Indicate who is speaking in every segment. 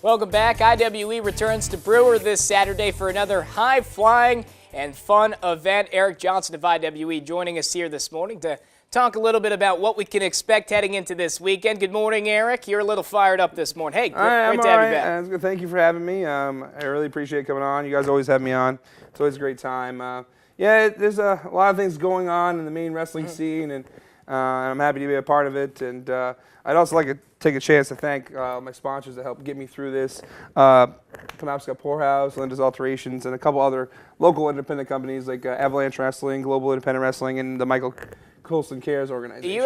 Speaker 1: Welcome back. IWE returns to Brewer this Saturday for another high-flying and fun event. Eric Johnson of IWE joining us here this morning to talk a little bit about what we can expect heading into this weekend. Good morning, Eric. You're a little fired up this morning. Hey, great to have you back.
Speaker 2: Thank you for having me. I really appreciate coming on. You guys always have me on. It's always a great time. Yeah, there's a lot of things going on in the Maine wrestling scene, and I'm happy to be a part of it. And I'd also like to take a chance to thank my sponsors that helped get me through this. Penobscot Poorhouse, Linda's Alterations, and a couple other local independent companies like Avalanche Wrestling, Global Independent Wrestling, and the Michael Colson Cares organization.
Speaker 1: You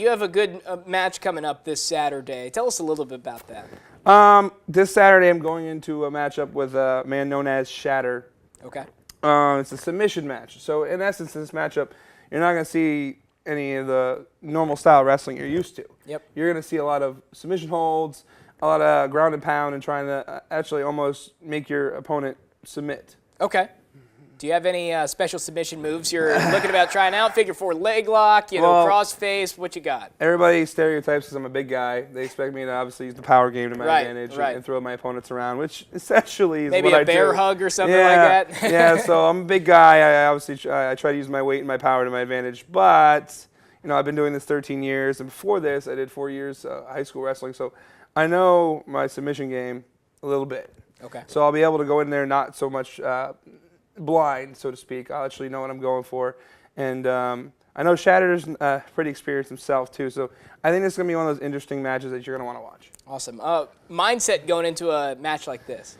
Speaker 1: have a good match coming up this Saturday. Tell us a little bit about that.
Speaker 2: This Saturday I'm going into a matchup with a man known as Shatter.
Speaker 1: Okay.
Speaker 2: It's a submission match. So in essence, in this matchup, you're not going to see any of the normal style wrestling you're used to.
Speaker 1: Yep.
Speaker 2: You're going to see a lot of submission holds, a lot of ground and pound, and trying to actually almost make your opponent submit.
Speaker 1: Okay. Do you have any special submission moves you're looking about trying out? Figure four leg lock, cross face, what you got?
Speaker 2: Everybody stereotypes because I'm a big guy. They expect me to obviously use the power game to my advantage and throw my opponents around, which essentially is
Speaker 1: maybe
Speaker 2: what I do.
Speaker 1: Maybe a bear hug or something like that?
Speaker 2: Yeah, so I'm a big guy. I try to use my weight and my power to my advantage. But, I've been doing this 13 years. And before this, I did 4 years high school wrestling. So I know my submission game a little bit.
Speaker 1: Okay.
Speaker 2: So I'll be able to go in there not so much blind, so to speak. I'll actually know what I'm going for. And I know Shatter's pretty experienced himself, too. So I think this is going to be one of those interesting matches that you're going to want to watch.
Speaker 1: Awesome. Mindset going into a match like this?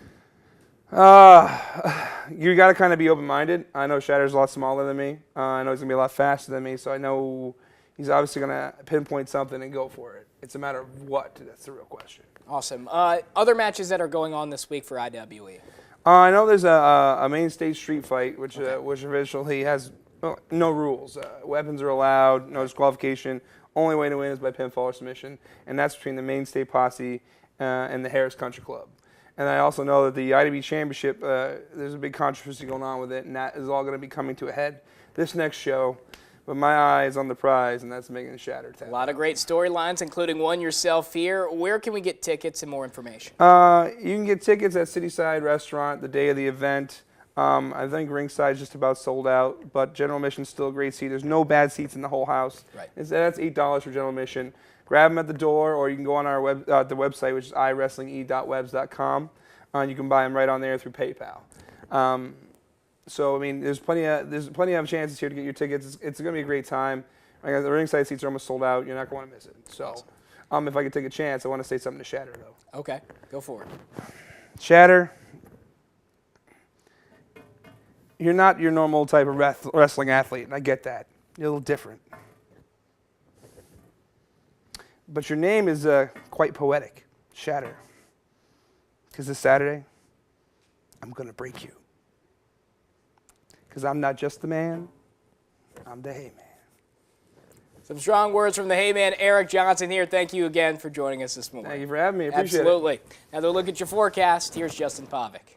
Speaker 2: You got to kind of be open-minded. I know Shatter's a lot smaller than me. I know he's going to be a lot faster than me. So I know he's obviously going to pinpoint something and go for it. It's a matter of what. That's the real question.
Speaker 1: Awesome. Other matches that are going on this week for IWE?
Speaker 2: I know there's a Maine State street fight, which eventually has no rules. Weapons are allowed, no disqualification. Only way to win is by pinfall or submission, and that's between the Maine State Posse and the Harris Country Club. And I also know that the IWE Championship, there's a big controversy going on with it, and that is all going to be coming to a head this next show. But my eye is on the prize, and that's making Shatter.
Speaker 1: A lot of great storylines, including one yourself here. Where can we get tickets and more information?
Speaker 2: You can get tickets at Cityside Restaurant the day of the event. I think ringside is just about sold out, but general admission is still a great seat. There's no bad seats in the whole house.
Speaker 1: Right.
Speaker 2: That's $8 for general admission. Grab them at the door, or you can go on our the website, which is iwrestlinge.webs.com. You can buy them right on there through PayPal. So I mean, there's plenty of chances here to get your tickets. It's going to be a great time. The ringside seats are almost sold out. You're not going to want to miss it. So, if I could take a chance, I want to say something to Shatter though.
Speaker 1: Okay, go for it.
Speaker 2: Shatter, you're not your normal type of wrestling athlete, and I get that. You're a little different. But your name is quite poetic, Shatter. Because this Saturday, I'm going to break you. Because I'm not just the man, I'm the Hey Man.
Speaker 1: Some strong words from the Hey Man, Eric Johnson here. Thank you again for joining us this morning.
Speaker 2: Thank you for having me. I appreciate it.
Speaker 1: Absolutely. Now, to look at your forecast, here's Justin Pavic.